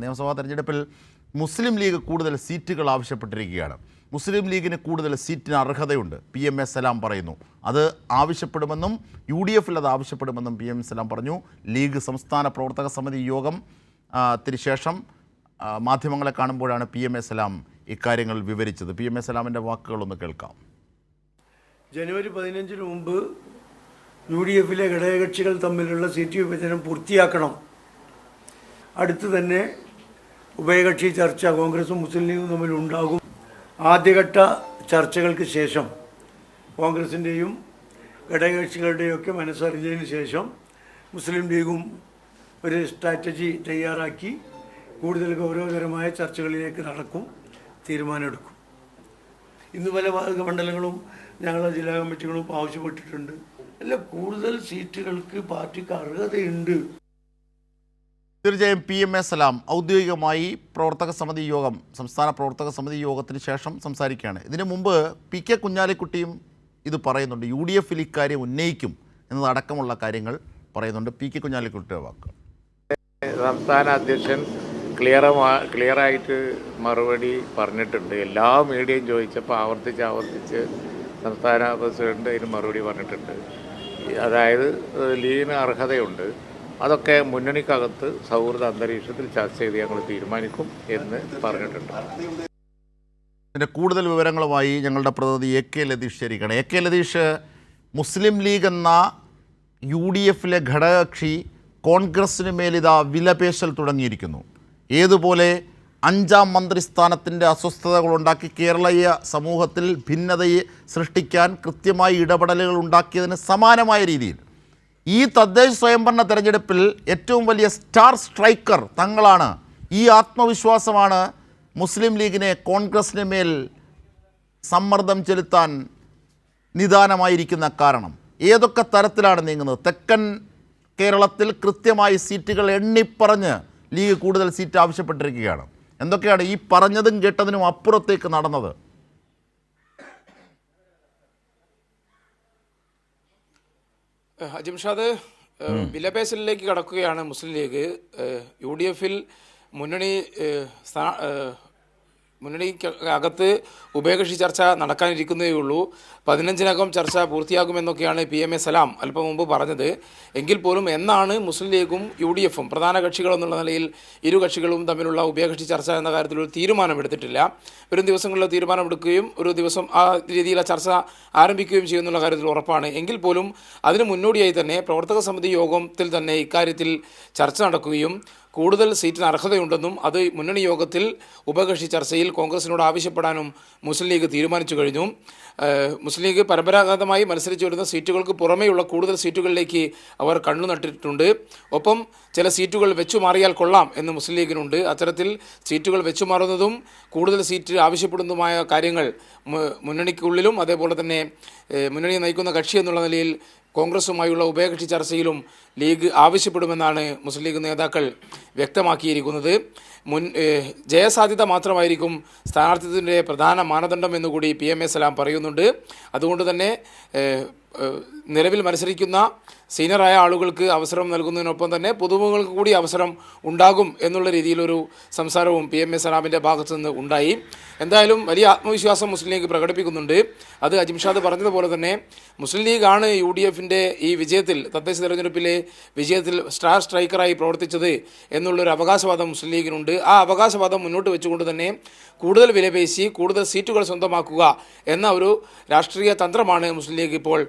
നിയമസഭാ തെരഞ്ഞെടുപ്പിൽ മുസ്ലിം ലീഗ് കൂടുതൽ സീറ്റുകൾ ആവശ്യപ്പെട്ടിരിക്കുകയാണ്. മുസ്ലിം ലീഗിന് കൂടുതൽ സീറ്റിന് അർഹതയുണ്ട്. PM സലാം പറയുന്നു. അത് ആവശ്യപ്പെടുമെന്നും UDF അത് ആവശ്യപ്പെടുമെന്നും PM സലാം പറഞ്ഞു. ലീഗ് സംസ്ഥാന പ്രവർത്തക സമിതി യോഗം ശേഷം മാധ്യമങ്ങളെ കാണുമ്പോഴാണ് PM സലാം ഇക്കാര്യങ്ങൾ വിവരിച്ചത്. PM സലാമിൻ്റെ വാക്കുകളൊന്ന് കേൾക്കാം. ജനുവരി 15 മുമ്പ് UDF ഘടകകക്ഷികൾ തമ്മിലുള്ള സീറ്റ് വിഭജനം പൂർത്തിയാക്കണം. അടുത്ത് തന്നെ ഉഭയകക്ഷി ചർച്ച കോൺഗ്രസും മുസ്ലിം ലീഗും തമ്മിൽ ഉണ്ടാകും. ആദ്യഘട്ട ചർച്ചകൾക്ക് ശേഷം കോൺഗ്രസിൻ്റെയും ഘടകകക്ഷികളുടെയും ഒക്കെ മനസ്സറിഞ്ഞതിന് ശേഷം മുസ്ലിം ലീഗും ഒരു സ്ട്രാറ്റജി തയ്യാറാക്കി കൂടുതൽ ഗൗരവകരമായ ചർച്ചകളിലേക്ക് നടക്കും, തീരുമാനമെടുക്കും. ഇന്ന് പല മണ്ഡലങ്ങളും ഞങ്ങളുടെ ജില്ലാ കമ്മിറ്റികളും ആവശ്യപ്പെട്ടിട്ടുണ്ട്. അല്ല, കൂടുതൽ സീറ്റുകൾക്ക് പാർട്ടിക്ക് അർഹതയുണ്ട്. തീർച്ചയായും PM സലാം ഔദ്യോഗികമായി പ്രവർത്തക സമിതി യോഗം, സംസ്ഥാന പ്രവർത്തക സമിതി യോഗത്തിന് ശേഷം സംസാരിക്കുകയാണ്. ഇതിനു മുമ്പ് PK കുഞ്ഞാലിക്കുട്ടിയും ഇത് പറയുന്നുണ്ട്. UDF ഇക്കാര്യം ഉന്നയിക്കും എന്നതടക്കമുള്ള കാര്യങ്ങൾ പറയുന്നുണ്ട്. PK കുഞ്ഞാലിക്കുട്ടിയുടെ വാക്ക്. സംസ്ഥാന അധ്യക്ഷൻ ക്ലിയറായിട്ട് മറുപടി പറഞ്ഞിട്ടുണ്ട്. എല്ലാ മീഡിയയും ചോദിച്ചപ്പോൾ ആവർത്തിച്ച് സംസ്ഥാന പ്രസിഡന്റ് അതിന് മറുപടി പറഞ്ഞിട്ടുണ്ട്. അതായത് ലീഗിന് അർഹതയുണ്ട്, അതൊക്കെ മുന്നണിക്കകത്ത് സൗഹൃദ അന്തരീക്ഷത്തിൽ ചർച്ച ചെയ്ത് ഞങ്ങൾ തീരുമാനിക്കും എന്ന് പറഞ്ഞിട്ടുണ്ട്. ഇതിൻ്റെ കൂടുതൽ വിവരങ്ങളുമായി ഞങ്ങളുടെ പ്രതിനിധി AK ലതീഷ് ചേരുകയാണ്. AK ലതീഷ്, മുസ്ലിം ലീഗ് എന്ന UDF ഘടകകക്ഷി കോൺഗ്രസിന് മേലിതാ വിലപേശൽ തുടങ്ങിയിരിക്കുന്നു. ഏതുപോലെ 5ാം മന്ത്രിസ്ഥാനത്തിൻ്റെ അസ്വസ്ഥതകളുണ്ടാക്കി കേരളീയ സമൂഹത്തിൽ ഭിന്നതയെ സൃഷ്ടിക്കാൻ കൃത്യമായി ഇടപെടലുകൾ ഉണ്ടാക്കിയതിന് സമാനമായ രീതിയിൽ ഈ തദ്ദേശ സ്വയംഭരണ തെരഞ്ഞെടുപ്പിൽ ഏറ്റവും വലിയ സ്റ്റാർ സ്ട്രൈക്കർ തങ്ങളാണ്. ഈ ആത്മവിശ്വാസമാണ് മുസ്ലിം ലീഗിനെ കോൺഗ്രസിന് മേൽ സമ്മർദ്ദം ചെലുത്താൻ നിദാനമായിരിക്കുന്ന കാരണം. ഏതൊക്കെ തരത്തിലാണ് നീങ്ങുന്നത്? തെക്കൻ കേരളത്തിൽ കൃത്യമായി സീറ്റുകൾ എണ്ണിപ്പറഞ്ഞ് ലീഗ് കൂടുതൽ സീറ്റ് ആവശ്യപ്പെട്ടിരിക്കുകയാണ്. എന്തൊക്കെയാണ് ഈ പറഞ്ഞതും കേട്ടതിനും അപ്പുറത്തേക്ക് നടന്നത്? അജിംഷാദ്, വിലപേശലിലേക്ക് കടക്കുകയാണ് മുസ്ലിം ലീഗ്. UDF മുന്നണിക്കകത്ത് ഉഭയകക്ഷി ചർച്ച നടക്കാനിരിക്കുന്നതേ ഉള്ളൂ. 15-നകം ചർച്ച പൂർത്തിയാകുമെന്നൊക്കെയാണ് PM സലാം അല്പം മുമ്പ് പറഞ്ഞത്. എങ്കിൽ പോലും എന്നാണ് മുസ്ലിം ലീഗും UDF പ്രധാന കക്ഷികളെന്നുള്ള നിലയിൽ ഇരു കക്ഷികളും തമ്മിലുള്ള ഉഭയകക്ഷി ചർച്ച എന്ന കാര്യത്തിൽ ഒരു തീരുമാനമെടുത്തിട്ടില്ല. വരും ദിവസങ്ങളിൽ തീരുമാനമെടുക്കുകയും ഒരു ദിവസം ആ രീതിയിലെ ചർച്ച ആരംഭിക്കുകയും ചെയ്യുന്നുള്ള കാര്യത്തിൽ ഉറപ്പാണ്. എങ്കിൽ പോലും അതിന് മുന്നോടിയായി തന്നെ പ്രവർത്തക സമിതി യോഗത്തിൽ തന്നെ ഇക്കാര്യത്തിൽ ചർച്ച നടക്കുകയും കൂടുതൽ സീറ്റിന് അർഹതയുണ്ടെന്നും അത് മുന്നണി യോഗത്തിൽ ഉഭയകക്ഷി ചർച്ചയിൽ കോൺഗ്രസിനോട് ആവശ്യപ്പെടാനും മുസ്ലിം ലീഗ് തീരുമാനിച്ചു കഴിഞ്ഞു. മുസ്ലിം ലീഗ് പരമ്പരാഗതമായി മത്സരിച്ചു വരുന്ന സീറ്റുകൾക്ക് പുറമേയുള്ള കൂടുതൽ സീറ്റുകളിലേക്ക് അവർ കണ്ണു നട്ടിട്ടുണ്ട്. ഒപ്പം ചില സീറ്റുകൾ വെച്ചുമാറിയാൽ കൊള്ളാം എന്ന് മുസ്ലിം ലീഗിനുണ്ട്. അത്തരത്തിൽ സീറ്റുകൾ വെച്ചുമാറുന്നതും കൂടുതൽ സീറ്റ് ആവശ്യപ്പെടുന്നതുമായ കാര്യങ്ങൾ മുന്നണിക്കുള്ളിലും അതേപോലെ തന്നെ മുന്നണിയെ നയിക്കുന്ന കക്ഷി എന്നുള്ള നിലയിൽ കോൺഗ്രസുമായുള്ള ഉഭയകക്ഷി ചർച്ചയിലും ലീഗ് ആവശ്യപ്പെടുമെന്നാണ് മുസ്ലിം ലീഗ് നേതാക്കൾ വ്യക്തമാക്കിയിരിക്കുന്നത്. ജയസാധ്യത മാത്രമായിരിക്കും സ്ഥാനാർത്ഥിത്വത്തിൻ്റെ പ്രധാന മാനദണ്ഡം എന്നുകൂടി PM സലാം പറയുന്നുണ്ട്. അതുകൊണ്ട് തന്നെ നിലവിൽ മത്സരിക്കുന്ന സീനിയറായ ആളുകൾക്ക് അവസരം നൽകുന്നതിനൊപ്പം തന്നെ പുതുമുഖങ്ങൾക്ക് കൂടി അവസരം ഉണ്ടാകും എന്നുള്ള രീതിയിലൊരു സംസാരവും PM സലാമിൻ്റെ ഭാഗത്തു നിന്ന് ഉണ്ടായി. എന്തായാലും വലിയ ആത്മവിശ്വാസം മുസ്ലിം ലീഗ് പ്രകടിപ്പിക്കുന്നുണ്ട്. അത് അജിംഷാദ് പറഞ്ഞതുപോലെ തന്നെ മുസ്ലിം ലീഗാണ് UDF ഈ വിജയത്തിൽ, തദ്ദേശ തെരഞ്ഞെടുപ്പിലെ വിജയത്തിൽ സ്റ്റാർ സ്ട്രൈക്കറായി പ്രവർത്തിച്ചത് എന്നുള്ളൊരു അവകാശവാദം മുസ്ലിം ലീഗിനുണ്ട്. ആ അവകാശവാദം മുന്നോട്ട് വെച്ചുകൊണ്ട് തന്നെ കൂടുതൽ വിലപേശി കൂടുതൽ സീറ്റുകൾ സ്വന്തമാക്കുക എന്ന ഒരു രാഷ്ട്രീയ തന്ത്രമാണ് മുസ്ലിം ലീഗ് ഇപ്പോൾ